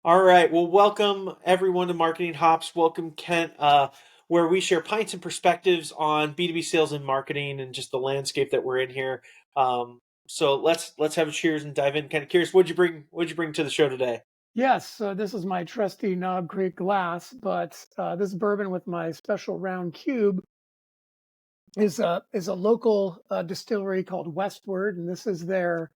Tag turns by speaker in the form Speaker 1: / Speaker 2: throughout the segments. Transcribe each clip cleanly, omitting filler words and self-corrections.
Speaker 1: All right. Well, welcome everyone to Marketing Hops. Welcome, Kent, where we share pints and perspectives on B2B sales and marketing and just the landscape that we're in here. So let's have a cheers and dive in. Kind of curious, What'd you bring to the show today?
Speaker 2: Yes, so this is my trusty Knob Creek glass, but this bourbon with my special round cube is a local distillery called Westward, and this is their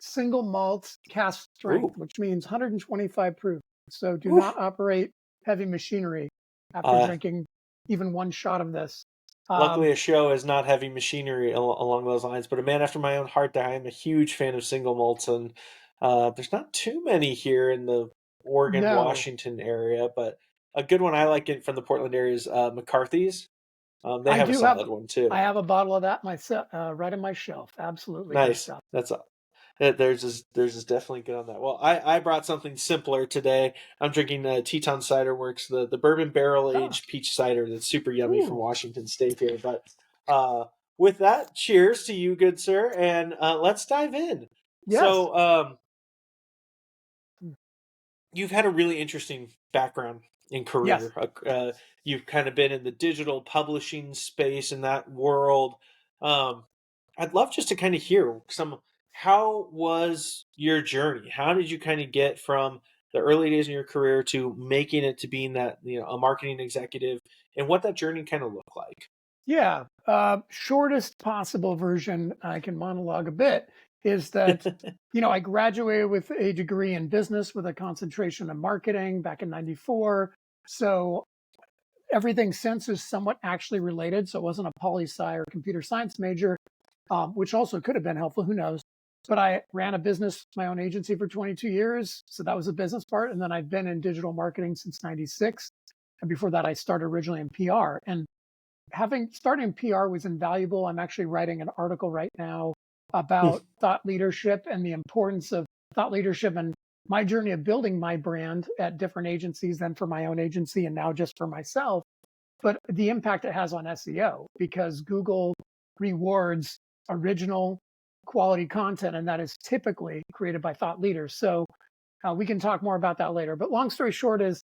Speaker 2: single malt cask
Speaker 1: Ooh,
Speaker 2: strength, which means 125 proof. So do
Speaker 1: ooh.
Speaker 2: not operate heavy machinery after
Speaker 1: Uh,
Speaker 2: drinking even one shot of this. Um,
Speaker 1: Luckily, a show is not heavy machinery along those lines, but a man after my own heart. There, I am a huge fan of single malts, and there's not too many here in the Oregon,
Speaker 2: no,
Speaker 1: Washington area. But a good one I like it from the Portland area is McCarthy's. They
Speaker 2: I
Speaker 1: have a
Speaker 2: do have
Speaker 1: solid one too.
Speaker 2: I have a bottle of that myself right on my shelf. Absolutely good
Speaker 1: Nice.
Speaker 2: stuff.
Speaker 1: That's there's is definitely good on that. Well, I brought something simpler today. I'm drinking Teton Cider Works, the bourbon barrel
Speaker 2: Oh,
Speaker 1: aged peach cider that's super yummy from
Speaker 2: ooh,
Speaker 1: Washington State here. But uh, with that, cheers to you, good sir, and let's dive in.
Speaker 2: yes,
Speaker 1: So you've had a really interesting background in
Speaker 2: yes.
Speaker 1: career. You've kind of been in the digital publishing space in that world. Um, I'd love just to kind of hear some. How was your journey? How did you kind of get from the early days in your career to making it to being that a marketing executive, and what that journey kind of looked like?
Speaker 2: Yeah, shortest possible version, I can monologue a bit, is that, I graduated with a degree in business with a concentration in marketing back in 94. So everything since is somewhat actually related. So it wasn't a poli sci or computer science major, which also could have been helpful. Who knows? But I ran a business, my own agency for 22 years. So that was the business part. And then I've been in digital marketing since 96. And before that, I started originally in PR. And having starting PR was invaluable. I'm actually writing an article right now about thought leadership and the importance of thought leadership and my journey of building my brand at different agencies, then for my own agency and now just for myself. But the impact it has on SEO because Google rewards original quality content, and that is typically created by thought leaders. So we can talk more about that later. But long story short is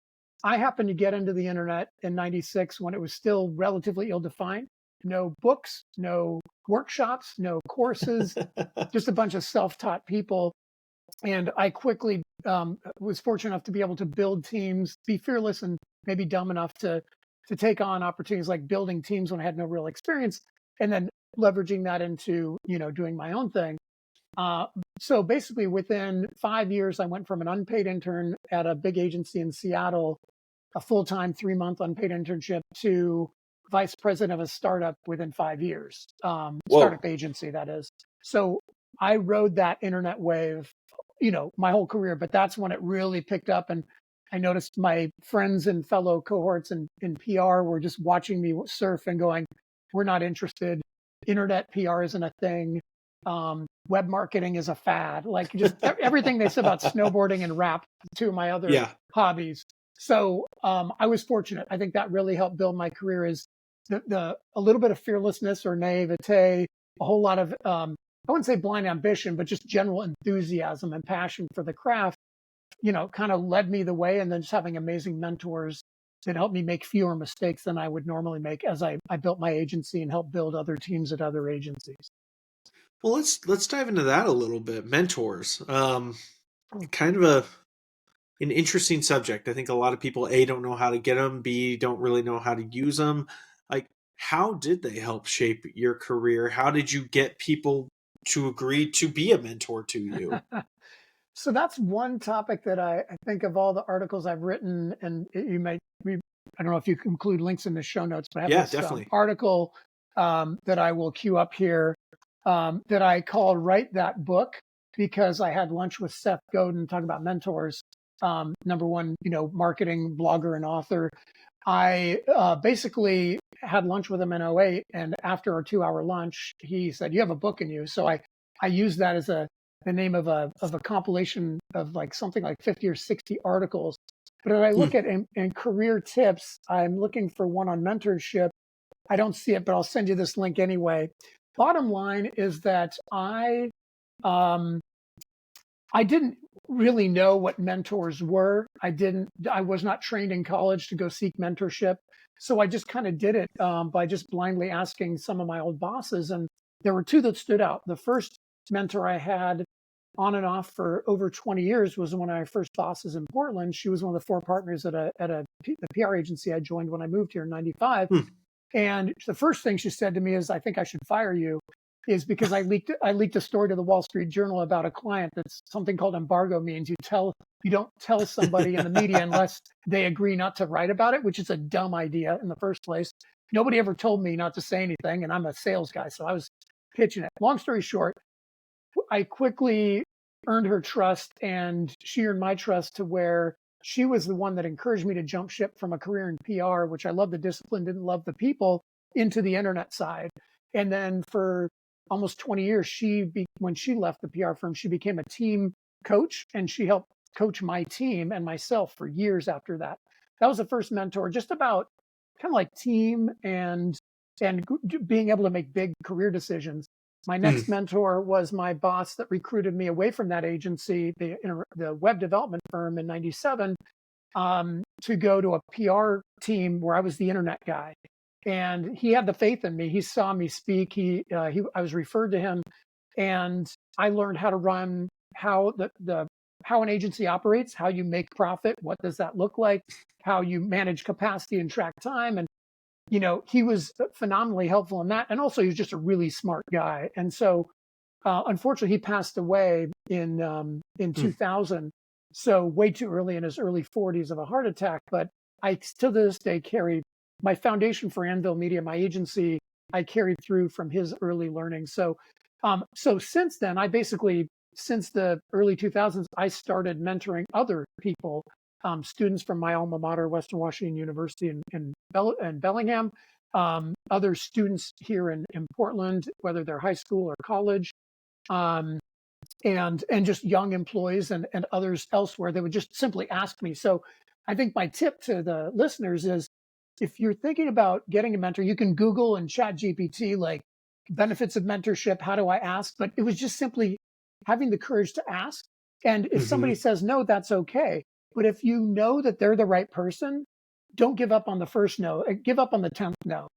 Speaker 2: I happened to get into the internet in 96 when it was still relatively ill defined. No books, no workshops, no courses, just a bunch of self taught people. And I quickly was fortunate enough to be able to build teams, be fearless, and maybe dumb enough to take on opportunities like building teams when I had no real experience, and then leveraging that into doing my own thing. Uh, so basically, within 5 years, I went from an unpaid intern at a big agency in Seattle, a full-time 3-month unpaid internship, to vice president of a startup within 5 years,
Speaker 1: Whoa.
Speaker 2: startup agency, that is. So I rode that internet wave, my whole career, but that's when it really picked up. And I noticed my friends and fellow cohorts in PR were just watching me surf and going, we're not interested. Internet PR isn't a thing. Web marketing is a fad. Like just everything they said about snowboarding and rap, two of my other
Speaker 1: Yeah.
Speaker 2: hobbies. So I was fortunate. I think that really helped build my career is the a little bit of fearlessness or naivete, a whole lot of I wouldn't say blind ambition, but just general enthusiasm and passion for the craft, kind of led me the way. And then just having amazing mentors that helped me make fewer mistakes than I would normally make as I built my agency and helped build other teams at other agencies.
Speaker 1: Well, let's dive into that a little bit. Mentors.
Speaker 2: Hmm.
Speaker 1: Kind of an interesting subject. I think a lot of people A don't know how to get them, B don't really know how to use them. Like, how did they help shape your career? How did you get people to agree to be a mentor to you?
Speaker 2: So that's one topic that I think of all the articles I've written, and you might, I don't know if you can include links in the show notes, but I have
Speaker 1: Yeah,
Speaker 2: this
Speaker 1: definitely.
Speaker 2: article that I will queue up here that I call Write That Book because I had lunch with Seth Godin talking about mentors. Number one, marketing blogger and author. I basically had lunch with him in '08, and after our 2-hour lunch, he said, "You have a book in you." So I used that as the name of a compilation of like something like 50 or 60 articles. But if I look
Speaker 1: Hmm.
Speaker 2: at in career tips, I'm looking for one on mentorship. I don't see it, but I'll send you this link anyway. Bottom line is that um, I didn't. really know what mentors were. I was not trained in college to go seek mentorship. So I just kind of did it by just blindly asking some of my old bosses. And there were two that stood out. The first mentor I had on and off for over 20 years was one of my first bosses in Portland. She was one of the four partners the PR agency I joined when I moved here in 95.
Speaker 1: Hmm.
Speaker 2: And the first thing she said to me is, "I think I should fire you," is because I leaked a story to the Wall Street Journal about a client that's something called embargo means you don't tell somebody in the media unless they agree not to write about it, which is a dumb idea in the first place. Nobody ever told me not to say anything, and I'm a sales guy, so I was pitching it. Long story short, I quickly earned her trust and she earned my trust to where she was the one that encouraged me to jump ship from a career in PR, which I love the discipline, didn't love the people, into the internet side. And then for almost 20 years, when she left the PR firm, she became a team coach and she helped coach my team and myself for years after that. That was the first mentor, just about kind of like team and being able to make big career decisions. My
Speaker 1: Hmm.
Speaker 2: next mentor was my boss that recruited me away from that agency, the web development firm in 97, to go to a PR team where I was the internet guy. And he had the faith in me. He saw me speak. I was referred to him, and I learned how to run how an agency operates, how you make profit, what does that look like, how you manage capacity and track time, and he was phenomenally helpful in that. And also, he was just a really smart guy. And so, unfortunately, he passed away in
Speaker 1: Hmm.
Speaker 2: 2000. So way too early in his early 40s of a heart attack. But I still to this day carry my foundation for Anvil Media, my agency. I carried through from his early learning. So since then, since the early 2000s, I started mentoring other people, students from my alma mater, Western Washington University in Bellingham, other students here in Portland, whether they're high school or college, um, and just young employees and others elsewhere. They would just simply ask me. So I think my tip to the listeners is, if you're thinking about getting a mentor, you can Google and chat GPT like benefits of mentorship. How do I ask? But it was just simply having the courage to ask. And if somebody
Speaker 1: Hmm.
Speaker 2: says no, that's okay. But if you know that they're the right person, don't give up on the first no. Give up on the 10th no.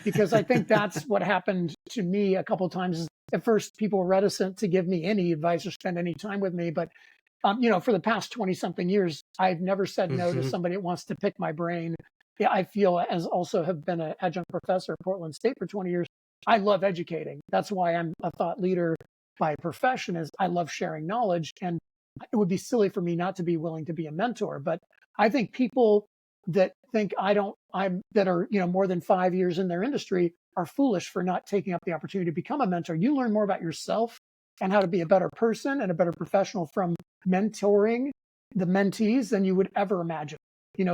Speaker 2: Because I think that's what happened to me a couple of times. At first, people were reticent to give me any advice or spend any time with me. But for the past 20 something years, I've never said no to
Speaker 1: Hmm.
Speaker 2: somebody that wants to pick my brain. Yeah, I feel, as also have been an adjunct professor at Portland State for 20 years, I love educating. That's why I'm a thought leader by profession, is I love sharing knowledge. And it would be silly for me not to be willing to be a mentor. But I think people that think that are, more than 5 years in their industry are foolish for not taking up the opportunity to become a mentor. You learn more about yourself and how to be a better person and a better professional from mentoring the mentees than you would ever imagine.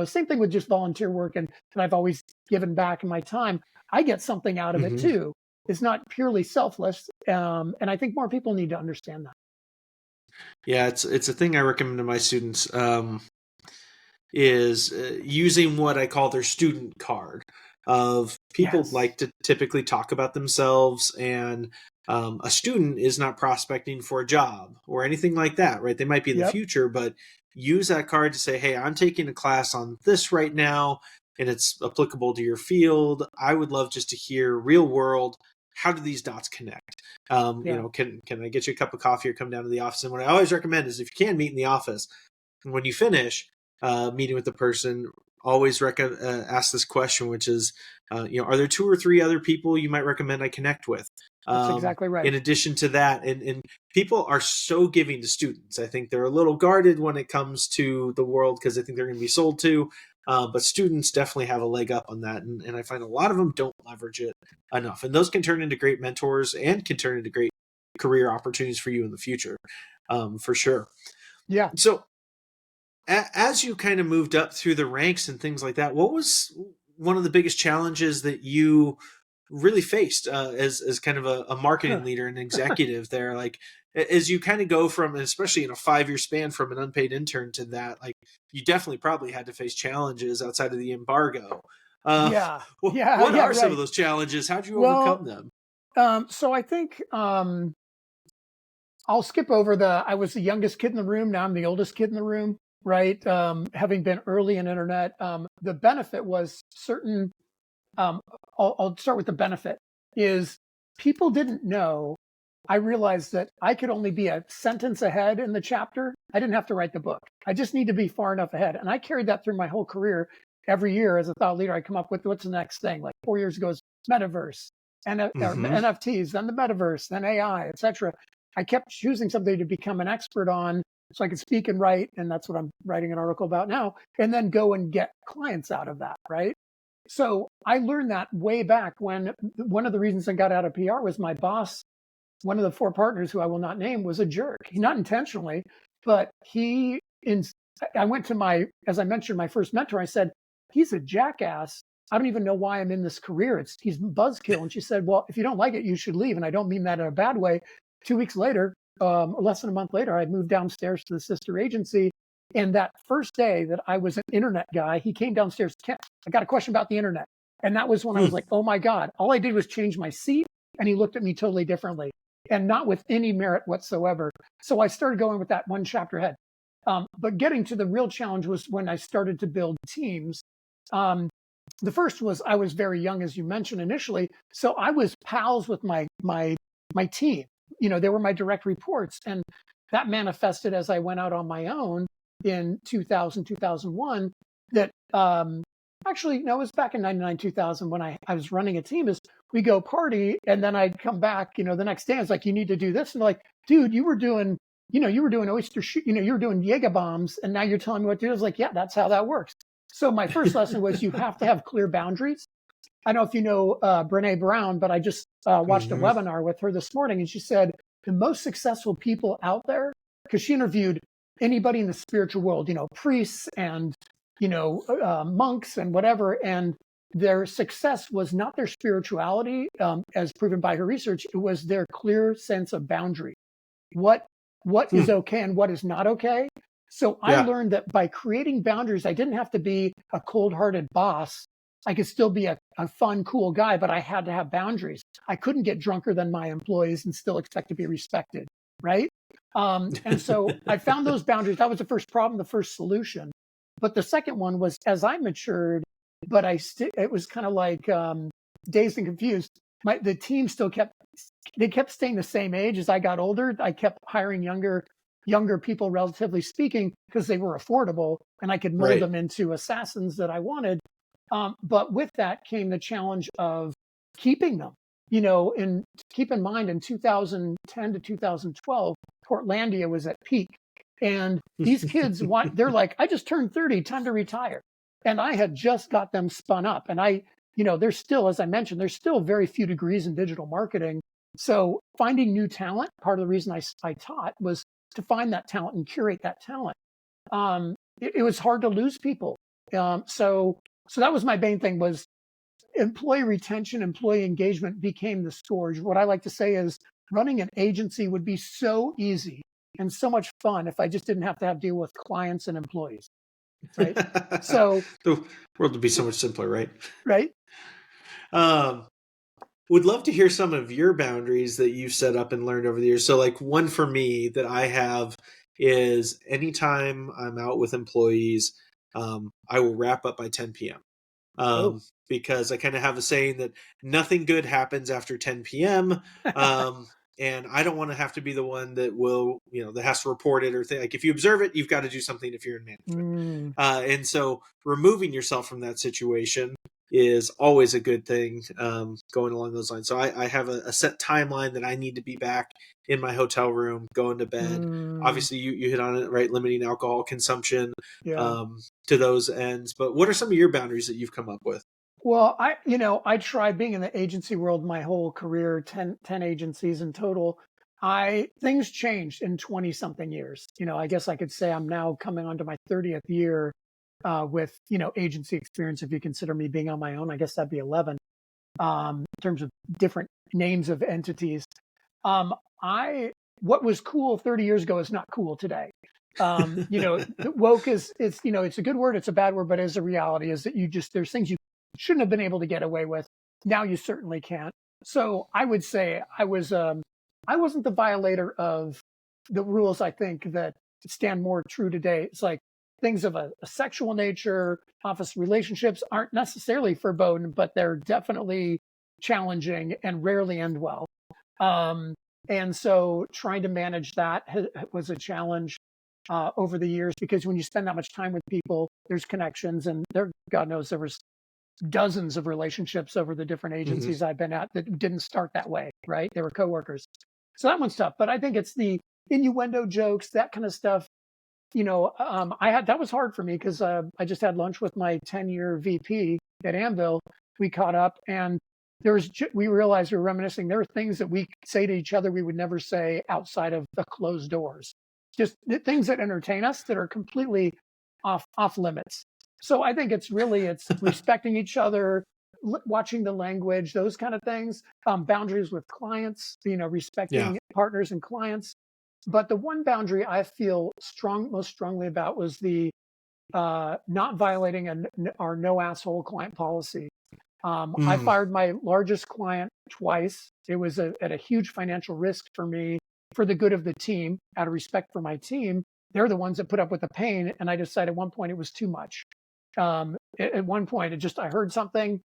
Speaker 2: Same thing with just volunteer work and that I've always given back in my time. I get something out of it
Speaker 1: Hmm.
Speaker 2: too. It's not purely selfless. And I think more people need to understand that.
Speaker 1: Yeah, it's a thing I recommend to my students. Is using what I call their student card. Of people
Speaker 2: Yes.
Speaker 1: like to typically talk about themselves, and a student is not prospecting for a job or anything like that, right? They might be in the
Speaker 2: Yep.
Speaker 1: future, but use that card to say, "Hey, I'm taking a class on this right now, and it's applicable to your field. I would love just to hear real world. How do these dots connect?
Speaker 2: Yeah.
Speaker 1: Can I get you a cup of coffee or come down to the office?" And what I always recommend is, if you can, meet in the office. And when you finish meeting with the person, always ask this question, which is, are there two or three other people you might recommend I connect with?
Speaker 2: That's exactly right.
Speaker 1: In addition to that, and people are so giving to students. I think they're a little guarded when it comes to the world because I think they're going to be sold to. But students definitely have a leg up on that, and I find a lot of them don't leverage it enough. And those can turn into great mentors and can turn into great career opportunities for you in the future, for sure.
Speaker 2: Yeah.
Speaker 1: So as you kind of moved up through the ranks and things like that, what was one of the biggest challenges that you really faced as kind of a marketing leader and executive there? Like, as you kind of go from, and especially in a 5 year span, from an unpaid intern to that, like, you definitely probably had to face challenges outside of the embargo. Uh,
Speaker 2: Yeah. Yeah.
Speaker 1: what
Speaker 2: Yeah.
Speaker 1: are some of
Speaker 2: Right.
Speaker 1: those challenges? How did you overcome
Speaker 2: Well,
Speaker 1: them?
Speaker 2: so I think I'll skip over I was the youngest kid in the room. Now I'm the oldest kid in the room, right? Having been early in internet, the benefit was certain. Um, I'll start with the benefit is people didn't know. I realized that I could only be a sentence ahead in the chapter. I didn't have to write the book. I just need to be far enough ahead. And I carried that through my whole career. Every year as a thought leader, I come up with what's the next thing. Like 4 years ago is metaverse and or
Speaker 1: Hmm.
Speaker 2: NFTs, then the metaverse, then AI, etc. I kept choosing something to become an expert on so I could speak and write. And that's what I'm writing an article about now. And then go and get clients out of that, right? So I learned that way back when one of the reasons I got out of PR was my boss, one of the four partners who I will not name, was a jerk. He not intentionally, but I went to as I mentioned, my first mentor. I said, he's a jackass. I don't even know why I'm in this career. He's buzzkill. And she said, well, if you don't like it, you should leave. And I don't mean that in a bad way. 2 weeks later, or less than a month later, I moved downstairs to the sister agency. And that first day that I was an internet guy, he came downstairs. Ken, I got a question about the internet. And that was when I was like, oh my God, all I did was change my seat. And he looked at me totally differently and not with any merit whatsoever. So I started going with that one chapter ahead. But getting to the real challenge was when I started to build teams. Um, the first was I was very young, as you mentioned initially, so I was pals with my team. They were my direct reports, and that manifested as I went out on my own in 2000, 2001. That actually no, it was back in 99, 2000 when I was running a team. Is we go party, and then I'd come back, the next day. It's like, you need to do this, and like, dude, you were doing oyster shoot, you were doing Jaeger bombs, and now you're telling me what to do. I was like, yeah, that's how that works. So my first lesson was you have to have clear boundaries. I don't know if you know Brene Brown, but I just watched a
Speaker 1: Hmm.
Speaker 2: webinar with her this morning, and she said the most successful people out there, because she interviewed anybody in the spiritual world, priests and monks and whatever, and their success was not their spirituality, as proven by her research. It was their clear sense of boundary. What what is okay and what is not okay. So I
Speaker 1: Yeah.
Speaker 2: learned that by creating boundaries, I didn't have to be a cold-hearted boss. I could still be a fun, cool guy, but I had to have boundaries. I couldn't get drunker than my employees and still expect to be respected, right? And so I found those boundaries. That was the first problem, the first solution. But the second one was as I matured, but it was kind of like dazed and confused. The team still kept staying the same age as I got older. I kept hiring younger people, relatively speaking, because they were affordable and I could mold
Speaker 1: Right.
Speaker 2: them into assassins that I wanted. But with that came the challenge of keeping them. And keep in mind, in 2010 to 2012, Portlandia was at peak, and these kids they're like, I just turned 30, time to retire, and I had just got them spun up, and there's still, as I mentioned, there's still very few degrees in digital marketing. So finding new talent, part of the reason I taught was to find that talent and curate that talent. It was hard to lose people. So that was my main thing, was employee retention, employee engagement became the scourge. What I like to say is running an agency would be so easy and so much fun if I just didn't have to deal with clients and employees, right? So,
Speaker 1: The world would be so much simpler, right?
Speaker 2: right.
Speaker 1: Um, would love to hear some of your boundaries that you've set up and learned over the years. So, like, one for me that I have is anytime I'm out with employees, I will wrap up by 10 p.m.
Speaker 2: Oh,
Speaker 1: Because I kind of have a saying that nothing good happens after 10 p.m. Um, and I don't want to have to be the one that that has to report it or think. Like, if you observe it, you've got to do something if you're in management.
Speaker 2: mm,
Speaker 1: And so removing yourself from that situation is always a good thing, going along those lines. So I have a set timeline that I need to be back in my hotel room, going to bed.
Speaker 2: mm,
Speaker 1: Obviously, you hit on it, right? Limiting alcohol consumption,
Speaker 2: yeah.
Speaker 1: to those ends. But what are some of your boundaries that you've come up with?
Speaker 2: Well, I tried being in the agency world my whole career, 10 agencies in total. Things changed in 20 something years. I guess I could say I'm now coming onto my 30th year with, agency experience. If you consider me being on my own, I guess that'd be 11 in terms of different names of entities. Um, I What was cool 30 years ago is not cool today. Woke is it's a good word, it's a bad word, but as a reality is that there's things you shouldn't have been able to get away with. Now you certainly can't. So I would say I wasn't the violator of the rules I think that stand more true today. It's like things of a sexual nature, office relationships aren't necessarily forbidden, but they're definitely challenging and rarely end well. Um, and so trying to manage that was a challenge over the years, because when you spend that much time with people, there's connections, and there, God knows, there was dozens of relationships over the different
Speaker 1: Mhm.
Speaker 2: agencies I've been at that didn't start that way, right? They were coworkers. So that one's tough, but I think it's the innuendo jokes, that kind of stuff. I had that was hard for me because I just had lunch with my 10-year VP at Anvil. We caught up, and we realized, we were reminiscing. There are things that we say to each other we would never say outside of the closed doors. Just things that entertain us that are completely off limits. So I think it's respecting each other, watching the language, those kind of things. Boundaries with clients,
Speaker 1: Yeah.
Speaker 2: respecting partners and clients. But the one boundary I feel most strongly about was the not violating our no asshole client policy. I
Speaker 1: Mm.
Speaker 2: fired my largest client twice. It was at a huge financial risk for me, for the good of the team, out of respect for my team. They're the ones that put up with the pain, and I decided at one point it was too much. At one point, I heard something.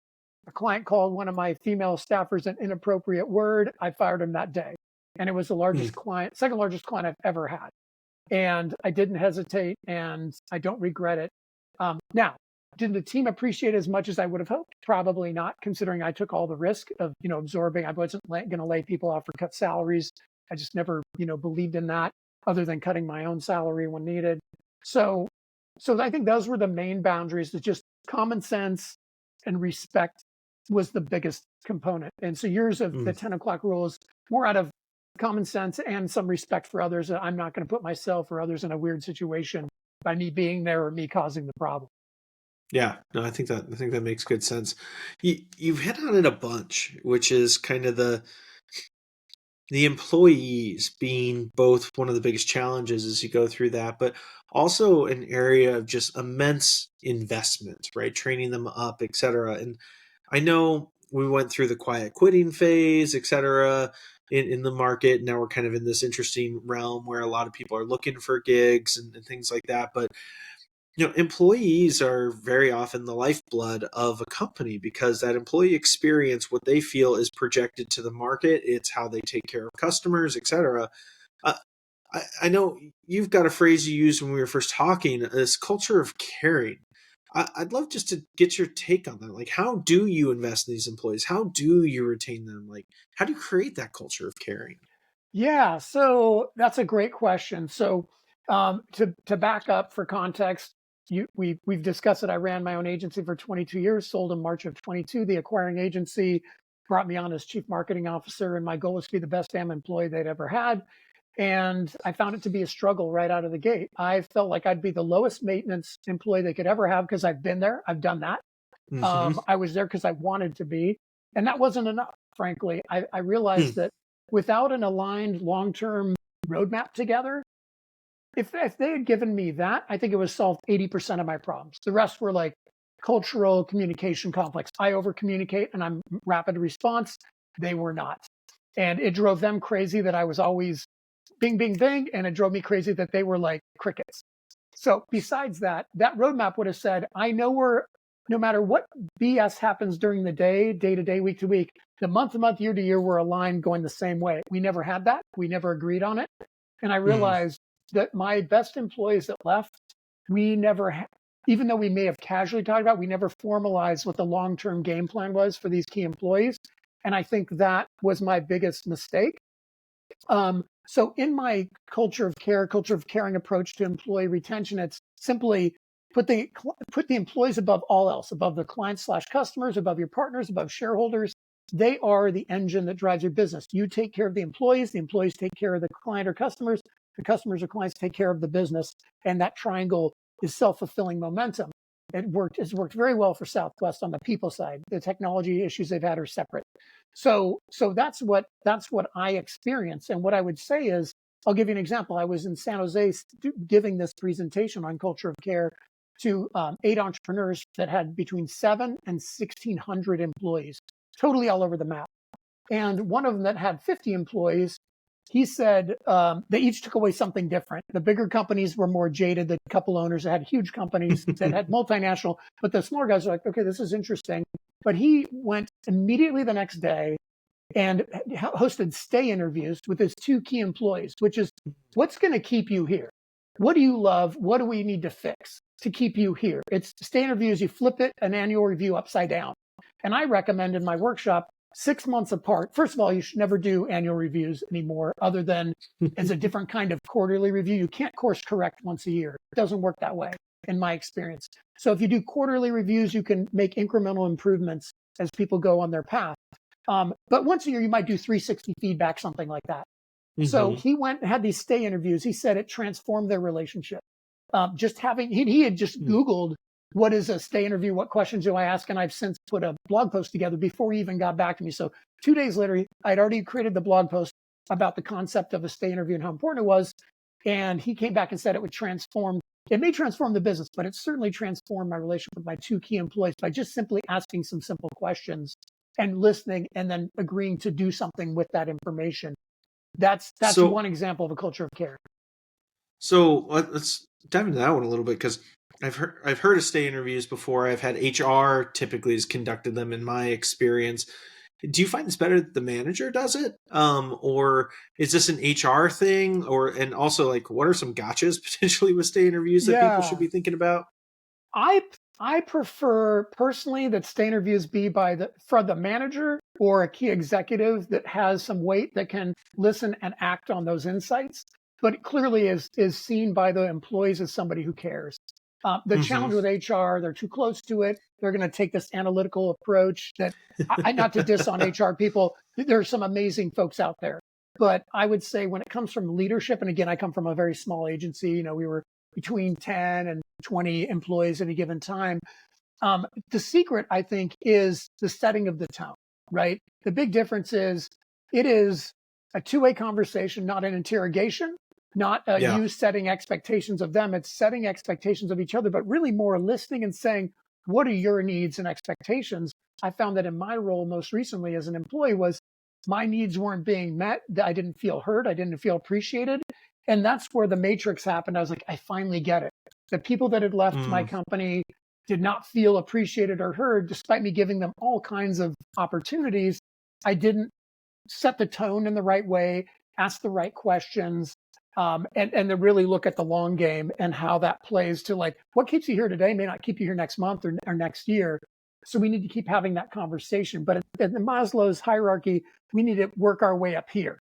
Speaker 2: A client called one of my female staffers an inappropriate word. I fired him that day, and it was the
Speaker 1: Mm.
Speaker 2: second largest client I've ever had. And I didn't hesitate, and I don't regret it. Now, did the team appreciate it as much as I would have hoped? Probably not, considering I took all the risk of, absorbing. I wasn't going to lay people off or cut salaries. I just never, believed in that, other than cutting my own salary when needed. So, so I think those were the main boundaries. That just common sense and respect was the biggest component. And so years of the
Speaker 1: Mm.
Speaker 2: 10 o'clock rule is more out of common sense and some respect for others. I'm not going to put myself or others in a weird situation by me being there or me causing the problem.
Speaker 1: Yeah, no, I think that makes good sense. You've hit on it a bunch, which is kind of the employees being both one of the biggest challenges as you go through that, but also an area of just immense investment, right? Training them up, et cetera. And I know we went through the quiet quitting phase, et cetera, in the market. Now we're kind of in this interesting realm where a lot of people are looking for gigs and things like that. But employees are very often the lifeblood of a company because that employee experience, what they feel is projected to the market. It's how they take care of customers, etc. uh, I know you've got a phrase you used when we were first talking, this culture of caring. I'd love just to get your take on that. Like, how do you invest in these employees? How do you retain them? Like, how do you create that culture of caring?
Speaker 2: Yeah, so that's a great question. So to back up for context, we've discussed it. I ran my own agency for 22 years, sold in March of 22. The acquiring agency brought me on as chief marketing officer, and my goal was to be the best damn employee they'd ever had. And I found it to be a struggle right out of the gate. I felt like I'd be the lowest maintenance employee they could ever have, because I've been there, I've done that.
Speaker 1: Hmm.
Speaker 2: I was there because I wanted to be, and that wasn't enough. Frankly, I realized
Speaker 1: Hmm.
Speaker 2: that without an aligned long-term roadmap together, if they had given me that, I think it would solve 80% of my problems. The rest were like cultural communication conflicts. I over communicate and I'm rapid response. They were not. And it drove them crazy that I was always bing, bing, bing. And it drove me crazy that they were like crickets. So besides that, that roadmap would have said, I know we're, no matter what BS happens during the day to day, week to week, the month to month, year to year, we're aligned going the same way. We never had that. We never agreed on it. And I
Speaker 1: Hmm.
Speaker 2: realized that my best employees that left, we never, even though we may have casually talked about, we never formalized what the long term game plan was for these key employees. And I think that was my biggest mistake. So in my culture of caring approach to employee retention, it's simply put the employees above all else, above the clients slash customers, above your partners, above shareholders. They are the engine that drives your business. You take care of the employees take care of the client or customers, the customers or clients take care of the business, and that triangle is self-fulfilling momentum. It's worked very well for Southwest on the people side. The technology issues they've had are separate. So that's what I experienced. And what I would say is, I'll give you an example. I was in San Jose giving this presentation on culture of care to 8 entrepreneurs that had between 7 and 1,600 employees, totally all over the map. And one of them that had 50 employees he said they each took away something different. The bigger companies were more jaded. The couple owners that had huge companies that had multinational, but the smaller guys are like, okay, this is interesting. But he went immediately the next day and hosted stay interviews with his two key employees, which is what's going to keep you here? What do you love? What do we need to fix to keep you here? It's stay interviews. You flip it, an annual review upside down. And I recommend in my workshop 6 months apart. First of all, you should never do annual reviews anymore, other than as a different kind of quarterly review. You can't course correct once a year. It doesn't work that way in my experience. So if you do quarterly reviews, you can make incremental improvements as people go on their path. But once a year, you might do 360 feedback, something like that. So
Speaker 1: Hmm.
Speaker 2: he went and had these stay interviews. He said it transformed their relationship. Just having, he had just Googled what is a stay interview? What questions do I ask? And I've since put a blog post together before he even got back to me. So 2 days later, I'd already created the blog post about the concept of a stay interview and how important it was. And he came back and said it would transform, it may transform the business, but it certainly transformed my relationship with my two key employees by just simply asking some simple questions and listening and then agreeing to do something with that information. That's
Speaker 1: So
Speaker 2: one example of a culture of care.
Speaker 1: let's dive into that one a little bit, because I've heard of stay interviews before. I've had HR typically has conducted them in my experience. Do you find it's better that the manager does it, or is this an HR thing? Or and also, like, what are some gotchas potentially with stay interviews that people should
Speaker 2: Yeah.
Speaker 1: be thinking about?
Speaker 2: I I prefer personally that stay interviews be by for the manager or a key executive that has some weight that can listen and act on those insights, but clearly is seen by the employees as somebody who cares. The
Speaker 1: Hmm.
Speaker 2: challenge with HR, they're too close to it. They're going to take this analytical approach that not to diss on HR people. There are some amazing folks out there, but I would say when it comes from leadership, and again, I come from a very small agency. We were between 10 and 20 employees at a given time. The secret, I think, is the setting of the tone, right? The big difference is it is a two-way conversation, not an interrogation, not
Speaker 1: Yeah.
Speaker 2: you setting expectations of them. It's setting expectations of each other, but really more listening and saying, what are your needs and expectations? I found that in my role most recently as an employee was my needs weren't being met. I didn't feel heard. I didn't feel appreciated. And that's where the matrix happened. I was like, I finally get it. The people that had left my
Speaker 1: Mm.
Speaker 2: company did not feel appreciated or heard, despite me giving them all kinds of opportunities. I didn't set the tone in the right way, ask the right questions, and then really look at the long game and how that plays to, like, what keeps you here today may not keep you here next month or next year. So we need to keep having that conversation. But in the Maslow's hierarchy, we need to work our way up here.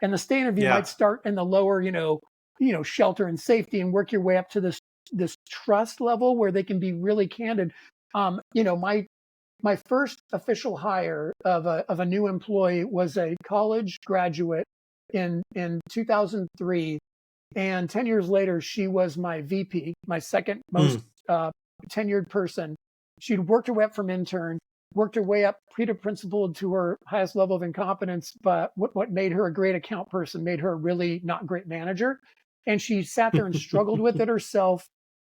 Speaker 2: And the stay interview
Speaker 1: Yeah.
Speaker 2: might start in the lower, shelter and safety, and work your way up to this trust level where they can be really candid. My first official hire of a new employee was a college graduate in 2003, and 10 years later she was my VP, my second most
Speaker 1: Mm.
Speaker 2: tenured person. She'd worked her way up from intern, worked her way up pre to principal to her highest level of incompetence. But what made her a great account person made her a really not great manager. And she sat there and struggled with it herself.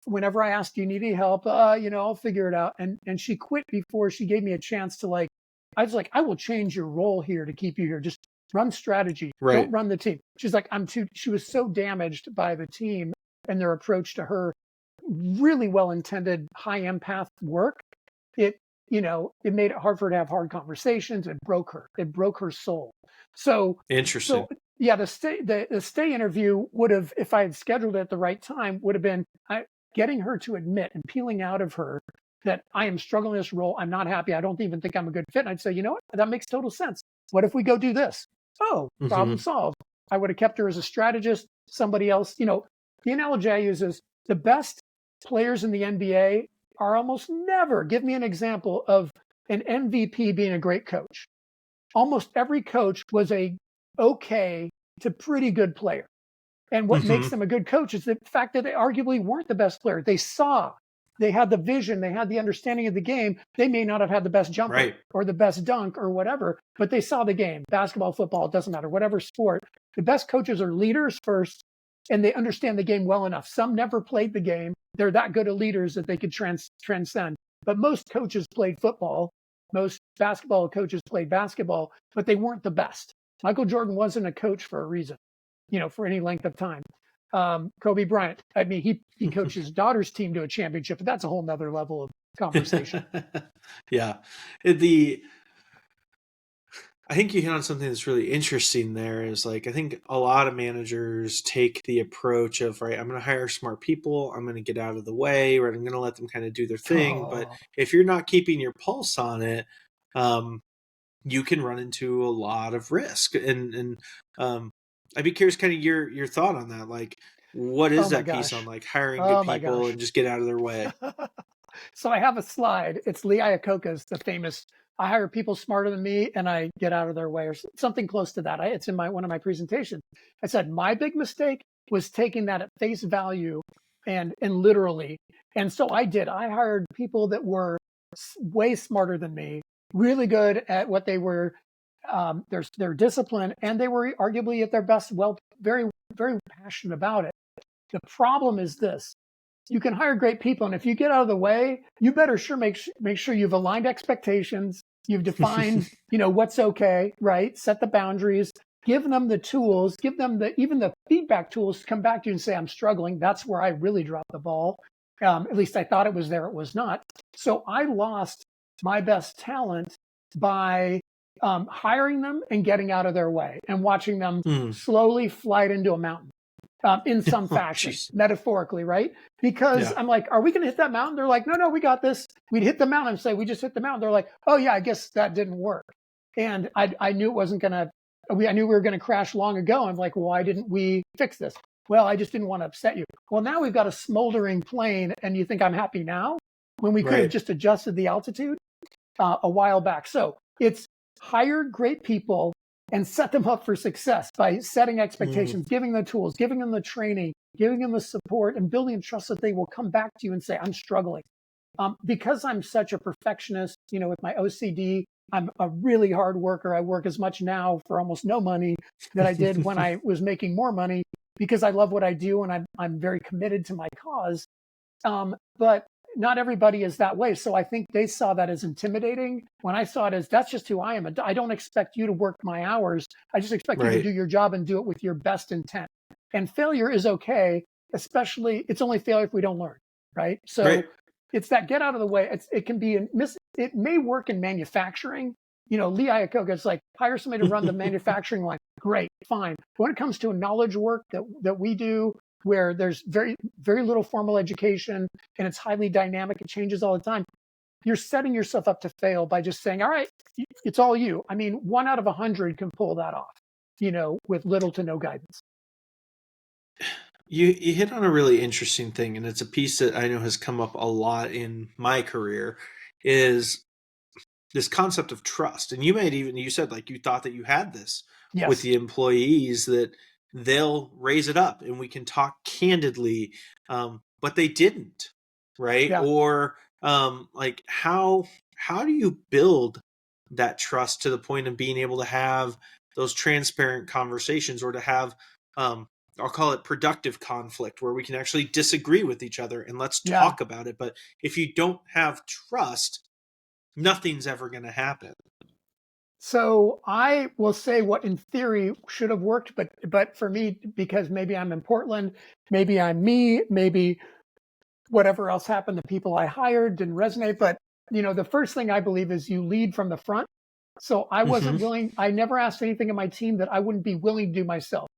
Speaker 2: Whenever I asked, do you need any help? I'll figure it out. And she quit before she gave me a chance to, like, I was like, I will change your role here to keep you here. Just run strategy. Don't
Speaker 1: Right.
Speaker 2: run the team. She's like, she was so damaged by the team and their approach to her really well intended, high empath work. It, it made it hard for her to have hard conversations. It broke her. It broke her soul. So,
Speaker 1: Interesting.
Speaker 2: so yeah, the stay interview would have, if I had scheduled it at the right time, would have been getting her to admit and peeling out of her that I am struggling in this role. I'm not happy. I don't even think I'm a good fit. And I'd say, you know what? That makes total sense. What if we go do this? Oh, problem
Speaker 1: Hmm.
Speaker 2: solved. I would have kept her as a strategist. Somebody else, the analogy I use is the best players in the NBA are almost never, give me an example of an MVP being a great coach. Almost every coach was a okay to pretty good player. And what makes
Speaker 1: Hmm.
Speaker 2: them a good coach is the fact that they arguably weren't the best player. They had the vision, they had the understanding of the game. They may not have had the best jumper
Speaker 1: Right.
Speaker 2: or the best dunk or whatever, but they saw the game. Basketball, football, it doesn't matter, whatever sport. The best coaches are leaders first, and they understand the game well enough. Some never played the game. They're that good at leaders that they could transcend. But most coaches played football. Most basketball coaches played basketball, but they weren't the best. Michael Jordan wasn't a coach for a reason, for any length of time. Kobe Bryant, I mean, he coached his daughter's team to a championship, but that's a whole nother level of conversation.
Speaker 1: Yeah. The I think you hit on something that's really interesting there is like I think a lot of managers take the approach of, right, I'm going to hire smart people, I'm going to get out of the way, right, I'm going to let them kind of do their thing, but
Speaker 2: Oh,
Speaker 1: if you're not keeping your pulse on it, um you can run into a lot of risk. And um I'd be curious kind of your thought on that. Like what
Speaker 2: oh
Speaker 1: is
Speaker 2: my
Speaker 1: that piece on
Speaker 2: gosh.
Speaker 1: like hiring good
Speaker 2: Oh my
Speaker 1: people
Speaker 2: gosh.
Speaker 1: and just get out of their way?
Speaker 2: So I have a slide. It's Lee Iacocca's, the famous, I hire people smarter than me and I get out of their way, or something close to that. It's in one of my presentations. I said, my big mistake was taking that at face value and literally. And so I did. I hired people that were way smarter than me, really good at what they were, their discipline, and they were arguably at their best, well, very, very passionate about it. The problem is this: you can hire great people, and if you get out of the way, you better sure make sure you've aligned expectations, you've defined, what's okay, right? Set the boundaries, give them the tools, give them even the feedback tools to come back to you and say, I'm struggling. That's where I really dropped the ball. At least I thought it was there. It was not. So I lost my best talent by hiring them and getting out of their way and watching them
Speaker 1: Mm.
Speaker 2: slowly flight into a mountain, in some
Speaker 1: Oh
Speaker 2: fashion,
Speaker 1: jeez.
Speaker 2: metaphorically, right? Because
Speaker 1: Yeah.
Speaker 2: I'm like, are we going to hit that mountain? They're like, no, no, we got this. We'd hit the mountain and say, we just hit the mountain. They're like, oh yeah, I guess that didn't work. And I knew it wasn't going to, I knew we were going to crash long ago. I'm like, why didn't we fix this? Well, I just didn't want to upset you. Well, now we've got a smoldering plane and you think I'm happy now when we could have
Speaker 1: Right.
Speaker 2: just adjusted the altitude a while back. So it's hire great people and set them up for success by setting
Speaker 1: Mm.
Speaker 2: expectations, giving them the tools, giving them the training, giving them the support, and building trust that they will come back to you and say, I'm struggling. Because I'm such a perfectionist, with my OCD, I'm a really hard worker. I work as much now for almost no money that I did when I was making more money because I love what I do and I'm very committed to my cause. But not everybody is that way. So I think they saw that as intimidating. When I saw it as, that's just who I am. I don't expect you to work my hours. I just expect you to
Speaker 1: Right.
Speaker 2: do your job and do it with your best intent. And failure is okay, especially it's only failure if we don't learn, right?
Speaker 1: Right.
Speaker 2: So it's that get out of the way. It can be it may work in manufacturing. Lee Iacocca is like, hire somebody to run the manufacturing line. Great, fine. But when it comes to a knowledge work that we do, where there's very, very little formal education and it's highly dynamic, it changes all the time, you're setting yourself up to fail by just saying, all right, it's all you. I mean, 1 out of 100 can pull that off, with little to no guidance.
Speaker 1: You hit on a really interesting thing, and it's a piece that I know has come up a lot in my career, is this concept of trust. And you said like you thought that you had this with
Speaker 2: Yes.
Speaker 1: the employees, that they'll raise it up and we can talk candidly, but they didn't, right?
Speaker 2: Yeah.
Speaker 1: Or like how do you build that trust to the point of being able to have those transparent conversations, or to have um, I'll call it productive conflict, where we can actually disagree with each other and let's
Speaker 2: Yeah.
Speaker 1: talk about it. But if you don't have trust, nothing's ever going to happen.
Speaker 2: So I will say what in theory should have worked, but for me, because maybe I'm in Portland, maybe I'm me, maybe whatever else happened, the people I hired didn't resonate. But the first thing I believe is you lead from the front. So I
Speaker 1: Hmm.
Speaker 2: wasn't willing. I never asked anything of my team that I wouldn't be willing to do myself.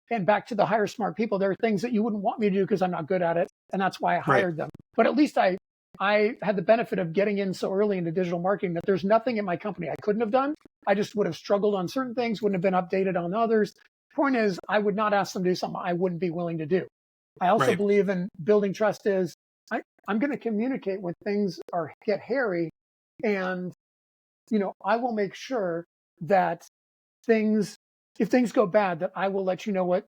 Speaker 2: And back to the hire smart people, there are things that you wouldn't want me to do because I'm not good at it, and that's why I
Speaker 1: Right.
Speaker 2: hired them. But at least I had the benefit of getting in so early into digital marketing that there's nothing in my company I couldn't have done. I just would have struggled on certain things, wouldn't have been updated on others. Point is, I would not ask them to do something I wouldn't be willing to do. I also
Speaker 1: Right.
Speaker 2: believe in building trust is I'm going to communicate when things get hairy, and I will make sure that things if things go bad, that I will let you know what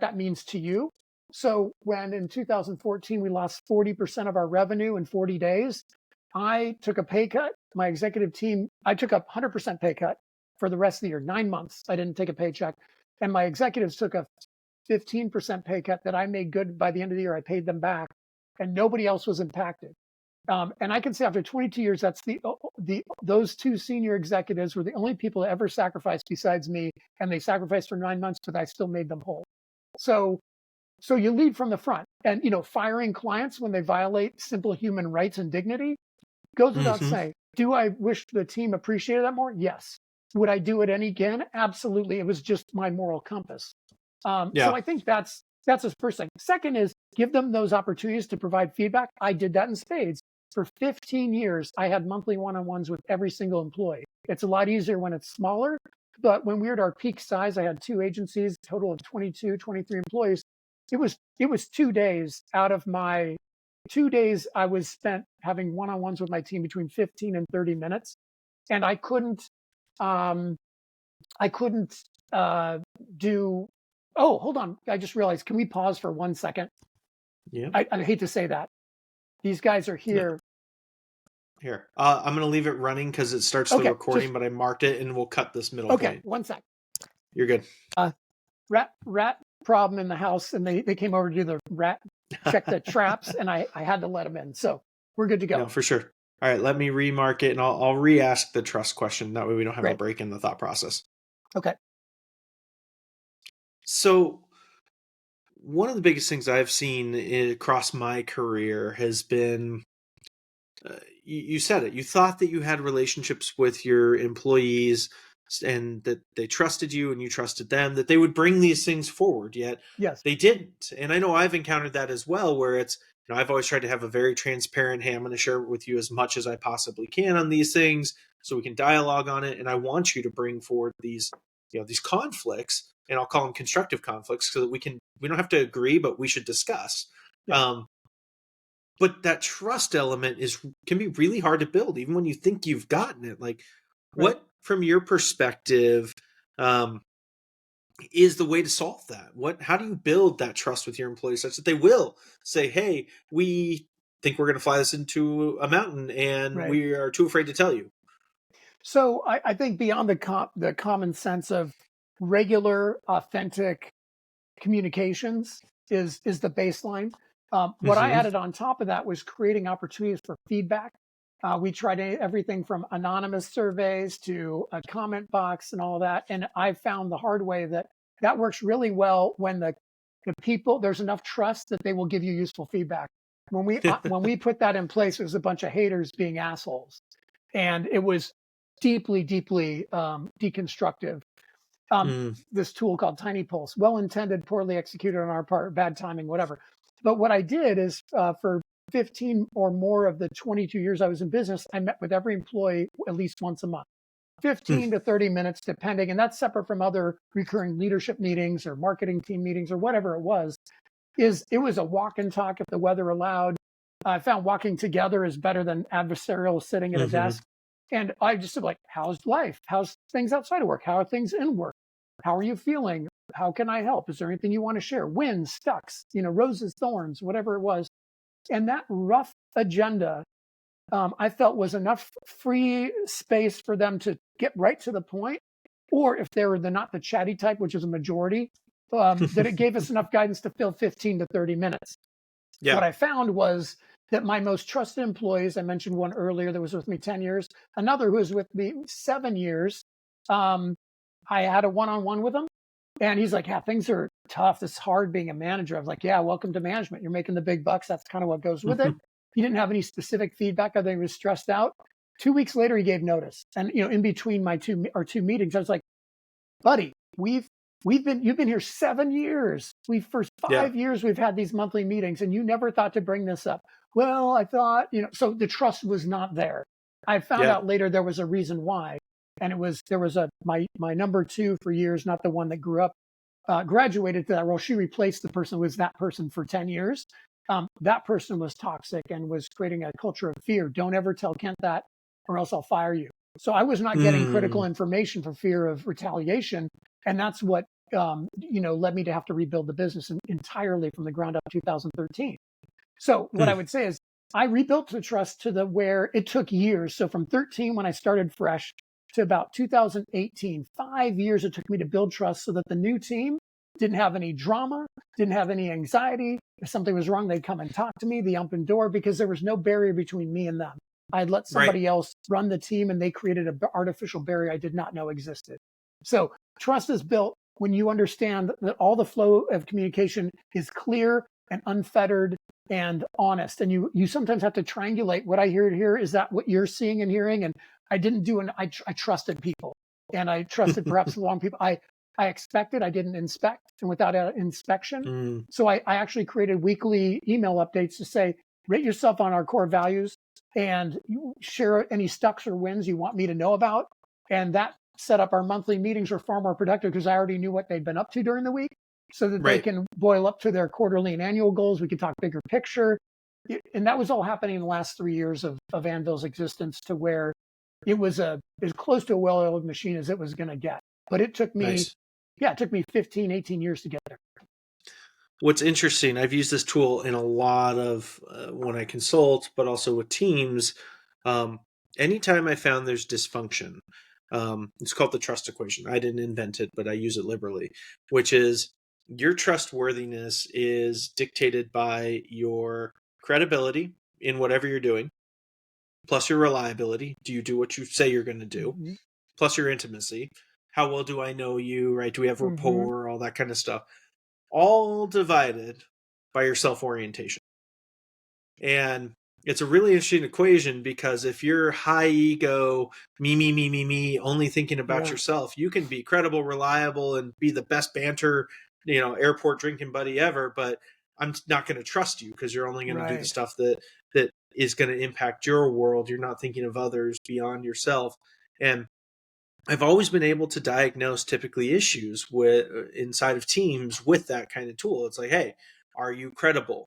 Speaker 2: that means to you. So when in 2014 we lost 40% of our revenue in 40 days, I took a pay cut. My executive team, I took a 100% pay cut for the rest of the year. 9 months I didn't take a paycheck, and my executives took a 15% pay cut that I made good by the end of the year. I paid them back, and nobody else was impacted. And I can say after 22 years, that's those two senior executives were the only people that ever sacrificed besides me, and they sacrificed for 9 months, but I still made them whole. So so you lead from the front, and firing clients when they violate simple human rights and dignity goes without
Speaker 1: Hmm.
Speaker 2: saying. Do I wish the team appreciated that more? Yes. Would I do it any again? Absolutely. It was just my moral compass. So
Speaker 1: Yeah.
Speaker 2: I think that's the first thing. Second is give them those opportunities to provide feedback. I did that in spades. For 15 years, I had monthly one-on-ones with every single employee. It's a lot easier when it's smaller, but when we were at our peak size, I had two agencies, total of 22, 23 employees. It was 2 days out of my 2 days I was spent having one-on-ones with my team between 15 and 30 minutes, and um, I couldn't uh, do. Oh, hold on! I just realized. Can we pause for 1 second?
Speaker 1: Yeah.
Speaker 2: I hate to say that. These guys are
Speaker 1: No.
Speaker 2: here.
Speaker 1: Here, I'm gonna leave it running because it starts the
Speaker 2: Okay, just
Speaker 1: recording, but I marked it, and we'll cut this middle
Speaker 2: okay.
Speaker 1: point.
Speaker 2: 1 sec.
Speaker 1: You're good.
Speaker 2: Uh, rat problem in the house, and they came over to do the rat check the traps, and I had to let them in. So we're good to go.
Speaker 1: No, for sure. All right, let me remark it, and I'll re-ask the trust question. That way, we don't have a
Speaker 2: Great.
Speaker 1: break in the thought process.
Speaker 2: Okay.
Speaker 1: So, one of the biggest things I've seen across my career has been you said it. You thought that you had relationships with your employees and that they trusted you and you trusted them, that they would bring these things forward, yet
Speaker 2: Yes.
Speaker 1: they didn't. And I know I've encountered that as well, where it's, I've always tried to have a very transparent, hey, I'm going to share with you as much as I possibly can on these things so we can dialogue on it. And I want you to bring forward these, these conflicts, and I'll call them constructive conflicts so that we don't have to agree, but we should discuss.
Speaker 2: Yeah.
Speaker 1: Um, but that trust element can be really hard to build even when you think you've gotten it. Like,
Speaker 2: Right.
Speaker 1: what from your perspective um is the way to solve that? How do you build that trust with your employees such that they will say, hey, we think we're going to fly this into a mountain and
Speaker 2: Right.
Speaker 1: we are too afraid to tell you?
Speaker 2: So I think beyond the common sense of regular, authentic communications is the baseline. What I
Speaker 1: Hmm.
Speaker 2: added on top of that was creating opportunities for feedback. We tried everything from anonymous surveys to a comment box and all of that. And I found the hard way that that works really well when the people there's enough trust that they will give you useful feedback. When we put that in place, it was a bunch of haters being assholes, and it was deeply, deeply deconstructive. um,
Speaker 1: Mm.
Speaker 2: this tool called Tiny Pulse, well intended, poorly executed on our part, bad timing, whatever. But what I did is for 15 or more of the 22 years I was in business, I met with every employee at least once a month, 15 to 30 minutes, depending. And that's separate from other recurring leadership meetings or marketing team meetings or whatever it was. It was a walk and talk if the weather allowed. I found walking together is better than adversarial sitting at a
Speaker 1: Hmm.
Speaker 2: desk. And I just said, like, how's life? How's things outside of work? How are things in work? How are you feeling? How can I help? Is there anything you want to share? Wins, stucks, roses, thorns, whatever it was. And that rough agenda, I felt was enough free space for them to get right to the point. Or if they were not the chatty type, which is a majority, that it gave us enough guidance to fill 15 to 30 minutes. What
Speaker 1: Yeah.
Speaker 2: I found was that my most trusted employees, I mentioned one earlier that was with me 10 years, another who was with me 7 years. Um, I had a one-on-one with him, and he's like, yeah, things are tough. It's hard being a manager. I was like, yeah, welcome to management. You're making the big bucks. That's kind of what goes with it. He didn't have any specific feedback other than he was stressed out. 2 weeks later, he gave notice. And, in between my two meetings, I was like, buddy, you've been here 7 years. For
Speaker 1: Yeah.
Speaker 2: 5 years we've had these monthly meetings, and you never thought to bring this up. Well, I thought, so the trust was not there. I found
Speaker 1: Yeah.
Speaker 2: out later there was a reason why, and there was my number two for years, not the one that grew up, graduated to that role. She replaced the person who was that person for 10 years. That person was toxic and was creating a culture of fear. Don't ever tell Kent that, or else I'll fire you. So I was not getting critical
Speaker 1: Mm.
Speaker 2: information for fear of retaliation, and that's what led me to have to rebuild the business entirely from the ground up, 2013. So what I
Speaker 1: Mm.
Speaker 2: would say is I rebuilt the trust to the where it took years. So from 13 when I started fresh to about 2018, 5 years it took me to build trust so that the new team didn't have any drama, didn't have any anxiety. If something was wrong, they'd come and talk to me, the open door, because there was no barrier between me and them. I'd let
Speaker 1: Right.
Speaker 2: somebody else run the team and they created an artificial barrier I did not know existed. So trust is built when you understand that all the flow of communication is clear and unfettered and honest. And you sometimes have to triangulate what I hear here. Is that what you're seeing and hearing? And I didn't do I trusted people, and I trusted perhaps the wrong people. I expected, I didn't inspect, and without an inspection.
Speaker 1: Mm,
Speaker 2: So I actually created weekly email updates to say, rate yourself on our core values and you share any stucks or wins you want me to know about. And that set up our monthly meetings were far more productive because I already knew what they'd been up to during the week so that they
Speaker 1: right.
Speaker 2: can boil up to their quarterly and annual goals. We can talk bigger picture. And that was all happening in the last 3 years of Anvil's existence to where it was as close to a well-oiled machine as it was going to get. But
Speaker 1: Nice.
Speaker 2: it took me 15, 18 years to get there.
Speaker 1: What's interesting, I've used this tool in a lot of when I consult, but also with teams. Um, Anytime I found there's dysfunction, it's called the trust equation. I didn't invent it, but I use it liberally, which is your trustworthiness is dictated by your credibility in whatever you're doing, plus your reliability. Do you do what you say you're going to do?
Speaker 2: Mm-hmm.
Speaker 1: Plus your intimacy. How well do I know you, right? Do we have
Speaker 2: Mm-hmm.
Speaker 1: rapport, all that kind of stuff? All divided by your self orientation. And it's a really interesting equation because if you're high ego, me, only thinking about
Speaker 2: Yeah.
Speaker 1: yourself, you can be credible, reliable, and be the best banter, airport drinking buddy ever. But I'm not going to trust you because you're only going to do the
Speaker 2: Right.
Speaker 1: stuff that is going to impact your world. You're not thinking of others beyond yourself. And I've always been able to diagnose typically issues with inside of teams with that kind of tool. It's like, hey, are you credible?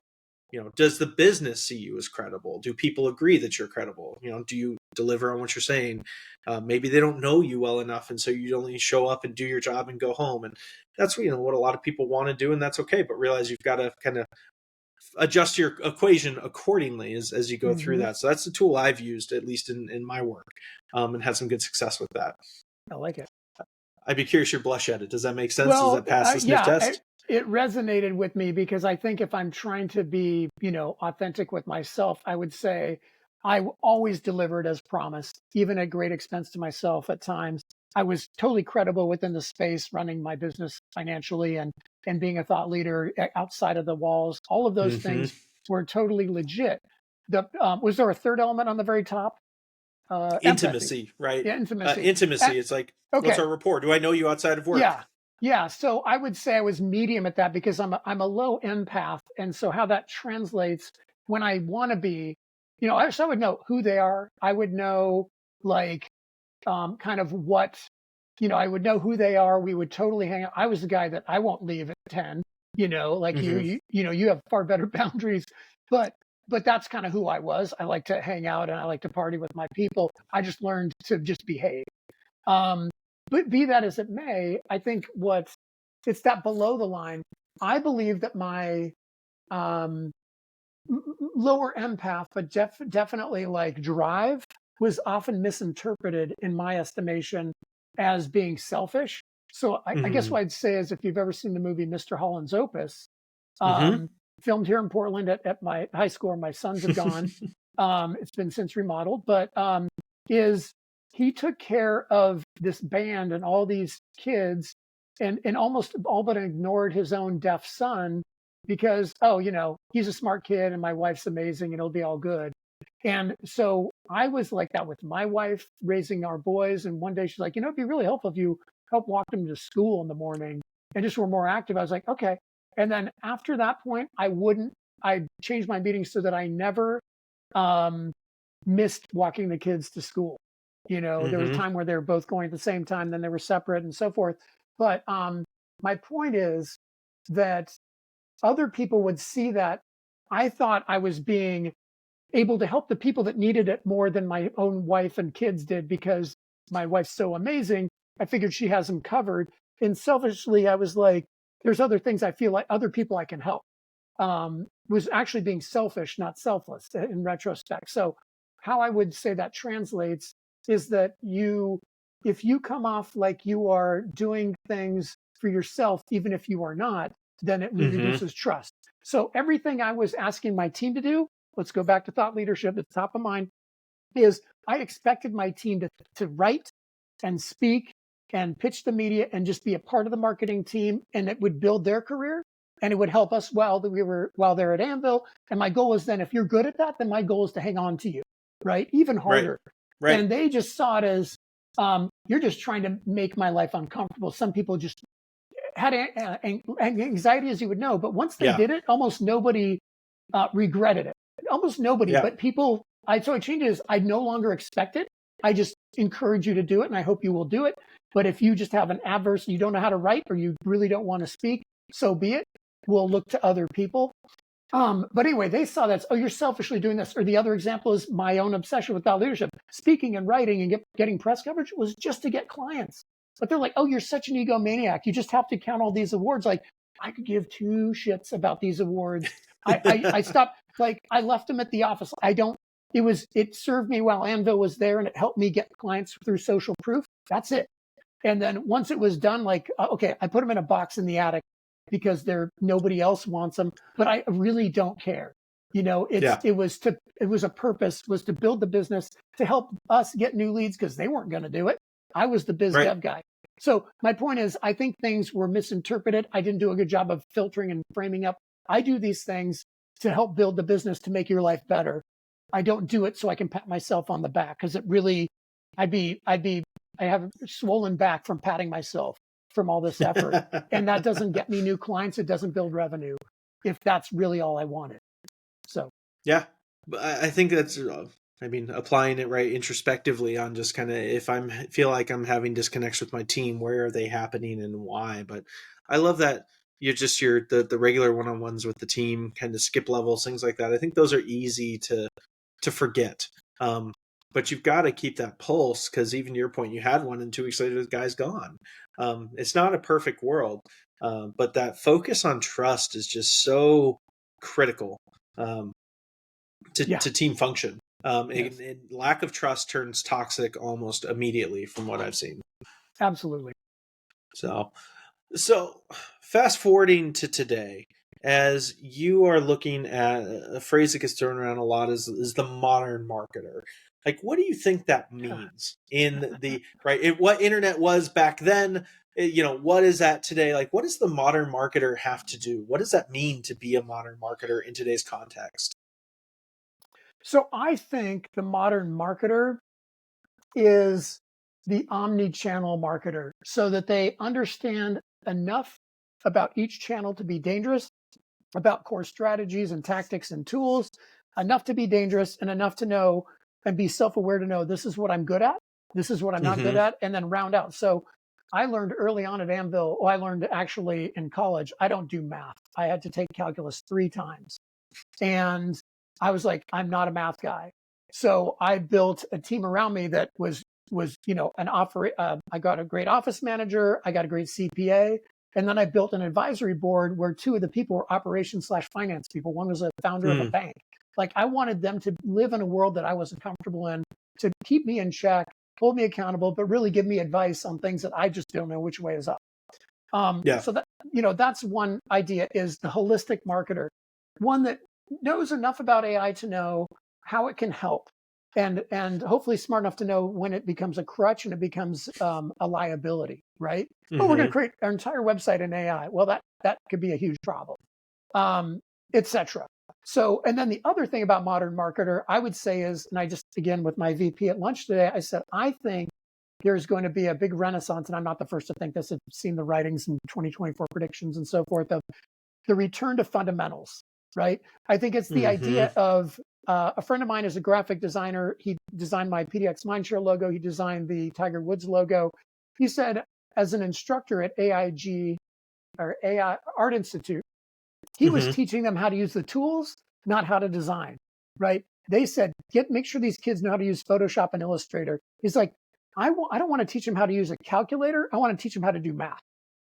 Speaker 1: Does the business see you as credible? Do people agree that you're credible? Do you deliver on what you're saying? Maybe they don't know you well enough, and so you only show up and do your job and go home. And that's what a lot of people want to do, and that's okay. But realize you've got to kind of adjust your equation accordingly as you go through
Speaker 2: Mm-hmm.
Speaker 1: that. So that's the tool I've used, at least in my work, and had some good success with that.
Speaker 2: I like it.
Speaker 1: I'd be curious your blush at it. Does that make sense? Does
Speaker 2: Well,
Speaker 1: that pass the sniff
Speaker 2: yeah,
Speaker 1: test?
Speaker 2: it resonated with me because I think if I'm trying to be, authentic with myself, I would say always delivered as promised, even at great expense to myself at times. I was totally credible within the space, running my business financially and being a thought leader outside of the walls. All of those
Speaker 1: Hmm.
Speaker 2: things were totally legit. Was there a third element on the very top? Empathy,
Speaker 1: Intimacy, right?
Speaker 2: yeah, intimacy.
Speaker 1: Intimacy. It's like, what's
Speaker 2: Okay,
Speaker 1: our rapport? Do I know you outside of work?
Speaker 2: yeah. Yeah. So I would say I was medium at that because I'm a low empath. And so how that translates when I want to be, I would know who they are. I would know like kind of what, I would know who they are. We would totally hang out. I was the guy that I won't leave at 10, like
Speaker 1: Hmm.
Speaker 2: you have far better boundaries, but that's kind of who I was. I like to hang out and I like to party with my people. I just learned to just behave. Um, but be that as it may, I think it's that below the line. I believe that my um, lower empath, but definitely like drive, was often misinterpreted in my estimation as being selfish. So I guess
Speaker 1: Hmm.
Speaker 2: what I'd say is if you've ever seen the movie Mr. Holland's Opus,
Speaker 1: Hmm.
Speaker 2: um, filmed here in Portland at my high school where my sons have gone. It's been since remodeled, but is he took care of this band and all these kids and almost all but ignored his own deaf son because, oh, he's a smart kid and my wife's amazing and it'll be all good. And so I was like that with my wife raising our boys. And one day she's like, it'd be really helpful if you help walk them to school in the morning and just were more active. I was like, okay. And then after that point, I changed my meetings so that I never um, missed walking the kids to school. There was a
Speaker 1: Hmm.
Speaker 2: time where they were both going at the same time, then they were separate and so forth. But my point is that other people would see that I thought I was being able to help the people that needed it more than my own wife and kids did because my wife's so amazing. I figured she has them covered. And selfishly, I was like, there's other things I feel like other people I can help. Was actually being selfish, not selfless in retrospect. So, how I would say that translates is that if you come off like you are doing things for yourself, even if you are not, then it
Speaker 1: Hmm.
Speaker 2: reduces trust. So, everything I was asking my team to do, let's go back to thought leadership at the top of mind. is I expected my team to write and speak and pitch the media and just be a part of the marketing team, and it would build their career and it would help us while they're at Anvil. And my goal is then, if you're good at that, then my goal is to hang on to you, right? Even
Speaker 1: Right.
Speaker 2: harder.
Speaker 1: Right.
Speaker 2: And they just saw it as, you're just trying to make my life uncomfortable. Some people just had anxiety, as you would know, but once they
Speaker 1: Yeah.
Speaker 2: did it, almost nobody regretted it. Almost nobody,
Speaker 1: Yeah.
Speaker 2: but people. So it changes. I no longer expect it. I just encourage you to do it, and I hope you will do it. But if you just have an adverse, you don't know how to write, or you really don't want to speak, so be it. We'll look to other people. But anyway, they saw that, oh, you're selfishly doing this. Or the other example is my own obsession with thought leadership. Speaking and writing and getting press coverage was just to get clients. But they're like, oh, you're such an egomaniac. You just have to count all these awards. Like, I could give two shits about these awards. I stopped, like, I left them at the office. It served me while Anvil was there, and it helped me get clients through social proof. That's it. And then once it was done, like, okay, I put them in a box in the attic because nobody else wants them, but I really don't care.
Speaker 1: Yeah.
Speaker 2: It was a purpose, was to build the business, to help us get new leads, because they weren't going to do it. I was the biz
Speaker 1: Right.
Speaker 2: dev guy. So my point is, I think things were misinterpreted. I didn't do a good job of filtering and framing up. I do these things to help build the business, to make your life better. I don't do it so I can pat myself on the back, because it really, I have a swollen back from patting myself from all this effort. And that doesn't get me new clients. It doesn't build revenue, if that's really all I wanted. So,
Speaker 1: Yeah. But I think that's, applying it right introspectively on just kind of, if feel like I'm having disconnects with my team, where are they happening and why? But I love that the regular one-on-ones with the team, kind of skip levels, things like that. I think those are easy to forget. But you've got to keep that pulse, because even to your point, you had one and 2 weeks later, the guy's gone. It's not a perfect world, but that focus on trust is just so critical um,
Speaker 2: yeah,
Speaker 1: to team function.
Speaker 2: yes,
Speaker 1: Lack of trust turns toxic almost immediately, from what I've seen.
Speaker 2: absolutely.
Speaker 1: So, so fast forwarding to today, as you are looking at a phrase that gets thrown around a lot, is the modern marketer. Like, what do you think that means in the right? What internet was back then, what is that today? Like, what does the modern marketer have to do? What does that mean to be a modern marketer in today's context?
Speaker 2: So I think the modern marketer is the omni-channel marketer, so that they understand enough about each channel to be dangerous, about core strategies and tactics and tools, enough to be dangerous, and enough to know and be self-aware to know, this is what I'm good at, this is what I'm not good
Speaker 1: Mm-hmm.
Speaker 2: at, and then round out. So I learned early on at Anvil, I learned actually in college, I don't do math. I had to take calculus 3 times. And I was like, I'm not a math guy. So I built a team around me that was I got a great office manager, I got a great CPA, and then I built an advisory board where 2 of the people were operations/finance people. One was a founder of a
Speaker 1: Mm,
Speaker 2: bank. Like, I wanted them to live in a world that I wasn't comfortable in, to keep me in check, hold me accountable, but really give me advice on things that I just don't know which way is up.
Speaker 1: yeah.
Speaker 2: So that's one idea, is the holistic marketer, one that knows enough about AI to know how it can help, and hopefully smart enough to know when it becomes a crutch and it becomes a liability, right? Oh, we're going to
Speaker 1: Mm-hmm.
Speaker 2: create our entire website in AI. Well, that could be a huge problem, etc. So, and then the other thing about modern marketer, I would say is, and I just, again, with my VP at lunch today, I said, I think there's going to be a big renaissance, and I'm not the first to think this. I've seen the writings and 2024 predictions and so forth, of the return to fundamentals, right? I think it's the
Speaker 1: Mm-hmm.
Speaker 2: idea of, a friend of mine is a graphic designer. He designed my PDX Mindshare logo. He designed the Tiger Woods logo. He said, as an instructor at AIG, or AI Art Institute, he was
Speaker 1: Mm-hmm.
Speaker 2: teaching them how to use the tools, not how to design, right? They said, make sure these kids know how to use Photoshop and Illustrator. He's like, I don't want to teach them how to use a calculator. I want to teach them how to do math,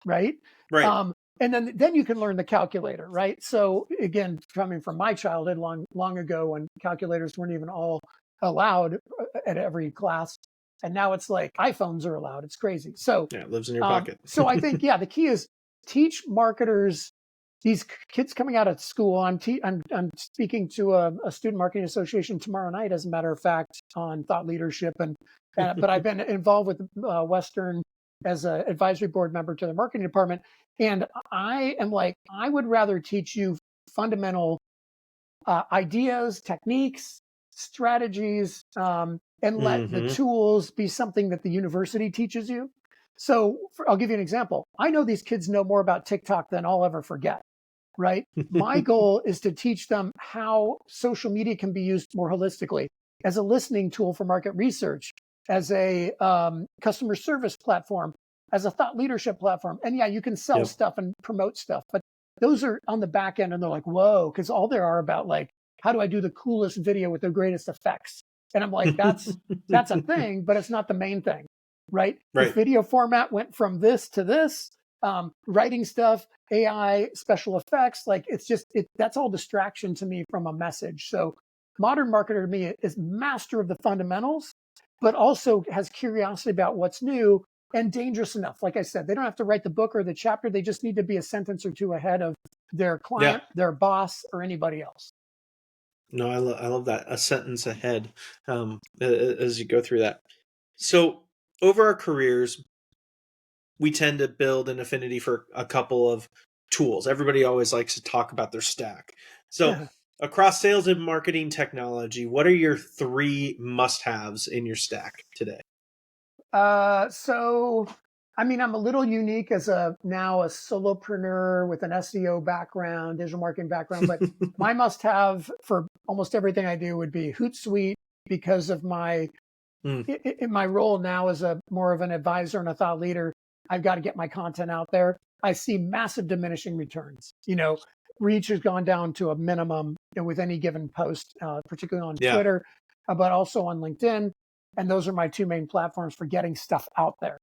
Speaker 2: right?
Speaker 1: Right.
Speaker 2: And then you can learn the calculator, right? So again, coming from my childhood long ago, when calculators weren't even all allowed at every class, and now it's like iPhones are allowed. It's crazy. So
Speaker 1: Yeah, it lives in your pocket.
Speaker 2: so I think, yeah, the key is teach marketers these kids coming out of school. I'm speaking to a student marketing association tomorrow night, as a matter of fact, on thought leadership, but I've been involved with Western as an advisory board member to the marketing department, and I am like, I would rather teach you fundamental ideas, techniques, strategies, and let the
Speaker 1: Hmm.
Speaker 2: tools be something that the university teaches you. So I'll give you an example. I know these kids know more about TikTok than I'll ever forget, right? My goal is to teach them how social media can be used more holistically as a listening tool for market research, as a customer service platform, as a thought leadership platform. And yeah, you can sell
Speaker 1: Yep.
Speaker 2: stuff and promote stuff, but those are on the back end and they're like, whoa, because all there are about like, how do I do the coolest video with the greatest effects? And I'm like, that's a thing, but it's not the main thing, right? If
Speaker 1: Right.
Speaker 2: video format went from this to this, writing stuff, AI, special effects, like it's just that's all distraction to me from a message. So modern marketer to me is master of the fundamentals, but also has curiosity about what's new and dangerous enough. Like I said, they don't have to write the book or the chapter. They just need to be a sentence or two ahead of their
Speaker 1: Yeah.
Speaker 2: client, their boss, or anybody else.
Speaker 1: No, I love that. A sentence ahead, as you go through that. So over our careers, we tend to build an affinity for a couple of tools. Everybody always likes to talk about their stack. So across sales and marketing technology, what are your three must-haves in your stack today?
Speaker 2: So I mean, I'm a little unique as a now a solopreneur with an SEO background, digital marketing background, but my must have for almost everything I do would be Hootsuite because of my
Speaker 1: Mm,
Speaker 2: in my role now as a more of an advisor and a thought leader. I've got to get my content out there. I see massive diminishing returns. Reach has gone down to a minimum with any given post, particularly on
Speaker 1: yeah.
Speaker 2: Twitter, but also on LinkedIn. And those are my two main platforms for getting stuff out there.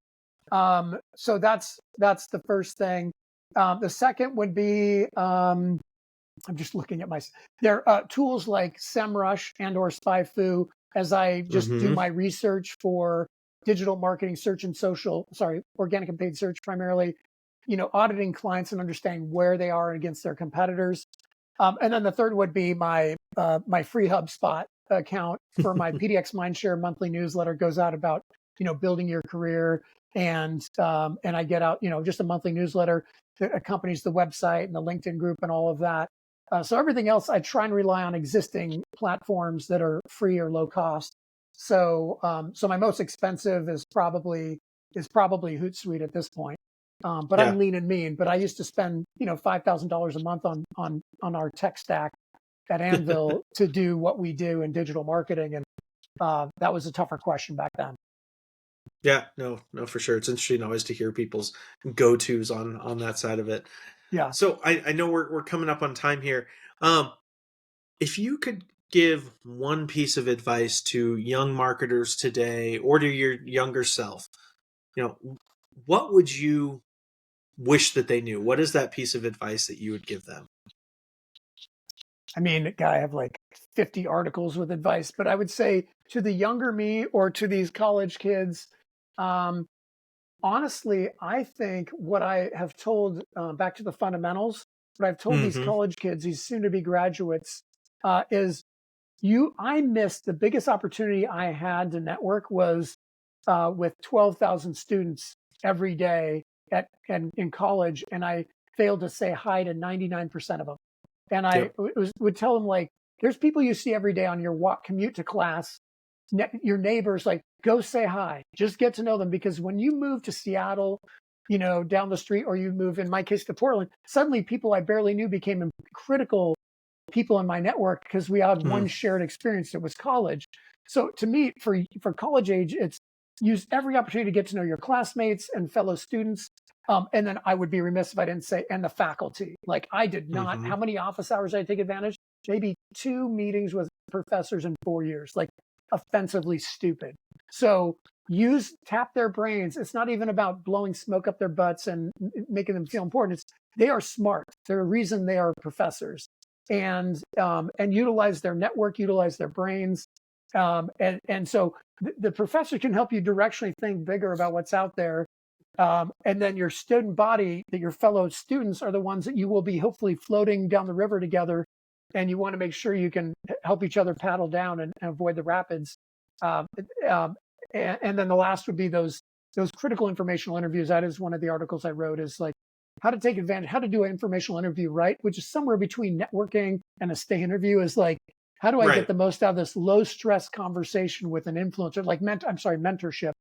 Speaker 2: So that's the first thing. The second would be I'm just looking at my there tools like SEMrush and or SpyFu as I just do
Speaker 1: Hmm.
Speaker 2: my research for digital marketing, search and social, sorry, organic and paid search primarily, auditing clients and understanding where they are against their competitors. And then the third would be my free HubSpot account for my PDX Mindshare monthly newsletter goes out about building your career and I get out just a monthly newsletter that accompanies the website and the LinkedIn group and all of that. So everything else I try and rely on existing platforms that are free or low cost. So my most expensive is probably Hootsuite at this point. But
Speaker 1: Yeah.
Speaker 2: I'm lean and mean. But I used to spend $5,000 a month on our tech stack at Anvil to do what we do in digital marketing, and that was a tougher question back then.
Speaker 1: Yeah, no, no, for sure. It's interesting always to hear people's go-tos on that side of it.
Speaker 2: Yeah,
Speaker 1: So I know we're coming up on time here. Um, if you could give one piece of advice to young marketers today or to your younger self, what would you wish that they knew? What is that piece of advice that you would give them?
Speaker 2: I mean, I have like 50 articles with advice, but I would say to the younger me or to these college kids, um, honestly, I think what I have told back to the fundamentals, what I've told these
Speaker 1: Hmm.
Speaker 2: college kids, these soon to be graduates, is I missed the biggest opportunity I had to network was with 12,000 students every day in college, and I failed to say hi to 99% of them. And I
Speaker 1: Yep.
Speaker 2: would tell them like, there's people you see every day on your walk commute to class, your neighbors, like go say hi, just get to know them because when you move to Seattle, down the street, or you move, in my case, to Portland, suddenly people I barely knew became critical people in my network because we had
Speaker 1: Mm,
Speaker 2: one shared experience. It was college. So to me, for college age, it's use every opportunity to get to know your classmates and fellow students. And then I would be remiss if I didn't say, and the faculty. Like I did not.
Speaker 1: hmm.
Speaker 2: How many office hours did I take advantage? Maybe two meetings with professors in 4 years. Like offensively stupid. So tap their brains. It's not even about blowing smoke up their butts and making them feel important. It's they are smart. There's a reason they are professors and utilize their network, utilize their brains, and so the professor can help you directionally think bigger about what's out there. And then your student body, that your fellow students are the ones that you will be hopefully floating down the river together. And you want to make sure you can help each other paddle down and avoid the rapids. Um, um, and then the last would be those critical informational interviews. That is one of the articles I wrote, is like how to take advantage, how to do an informational interview right, which is somewhere between networking and a stay interview. Is like, how do I get
Speaker 1: Right.
Speaker 2: the most out of this low stress conversation with an influencer? Like, mentorship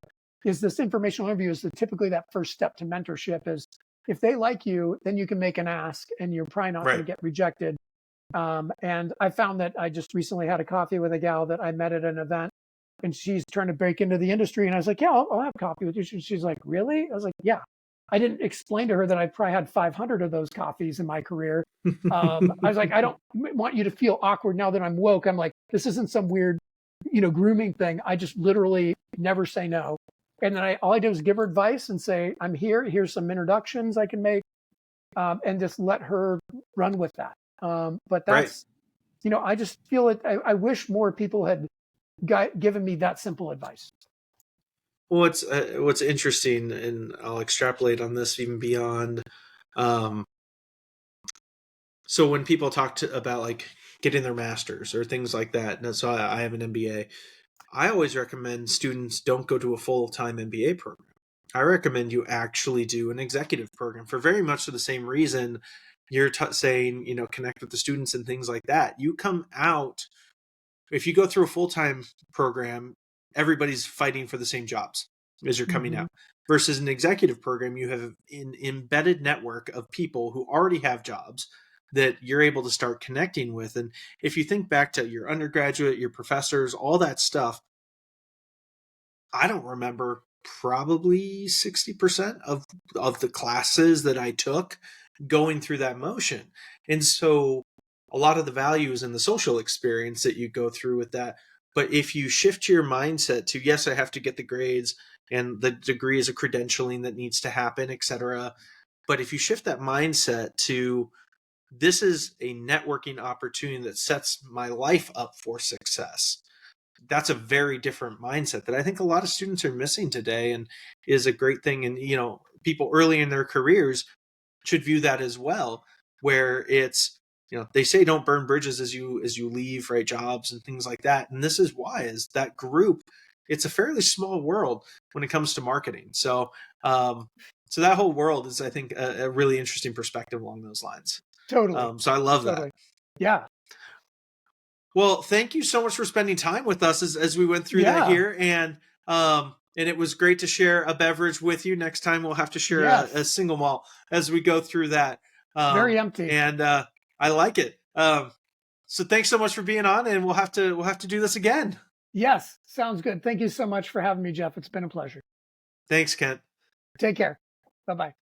Speaker 2: is this informational interview is typically that first step to mentorship. Is if they like you, then you can make an ask, and you're probably not going
Speaker 1: Right.
Speaker 2: to get rejected. And I found that I just recently had a coffee with a gal that I met at an event, and she's trying to break into the industry. And I was like, yeah, I'll have coffee with you. She's like, really? I was like, yeah. I didn't explain to her that I probably had 500 of those coffees in my career. I was like, I don't want you to feel awkward now that I'm woke. I'm like, this isn't some weird, grooming thing. I just literally never say no. And then all I did was give her advice and say, I'm here. Here's some introductions I can make, and just let her run with that. But
Speaker 1: Right.
Speaker 2: that's, I just feel it. I wish more people had given me that simple advice.
Speaker 1: Well, what's interesting, and I'll extrapolate on this even beyond. Um, so when people about like getting their masters or things like that, and so I have an MBA. I always recommend students don't go to a full-time MBA program. I recommend you actually do an executive program for very much for the same reason you're saying, connect with the students and things like that. You come out, if you go through a full-time program, everybody's fighting for the same jobs as you're coming
Speaker 2: Mm-hmm.
Speaker 1: out. Versus an executive program, you have an embedded network of people who already have jobs that you're able to start connecting with. And if you think back to your undergraduate, your professors, all that stuff, I don't remember, probably 60% of the classes that I took going through that motion. And so a lot of the value is in the social experience that you go through with that. But if you shift your mindset to, yes, I have to get the grades and the degree is a credentialing that needs to happen, etc. But if you shift that mindset to, this is a networking opportunity that sets my life up for success, that's a very different mindset that I think a lot of students are missing today, and is a great thing. And, people early in their careers should view that as well, where it's, they say don't burn bridges as you leave, right, jobs and things like that. And this is why, is that group, it's a fairly small world when it comes to marketing. So that whole world is, I think, a really interesting perspective along those lines.
Speaker 2: Totally.
Speaker 1: So I love that.
Speaker 2: Totally. Yeah.
Speaker 1: Well, thank you so much for spending time with us as we went through that
Speaker 2: Yeah.
Speaker 1: here. And it was great to share a beverage with you. Next time we'll have to share a
Speaker 2: Yes.
Speaker 1: single malt as we go through that.
Speaker 2: Very empty.
Speaker 1: And I like it. So thanks so much for being on, and we'll have to do this again.
Speaker 2: Yes. Sounds good. Thank you so much for having me, Jeff. It's been a pleasure.
Speaker 1: Thanks, Kent.
Speaker 2: Take care. Bye bye.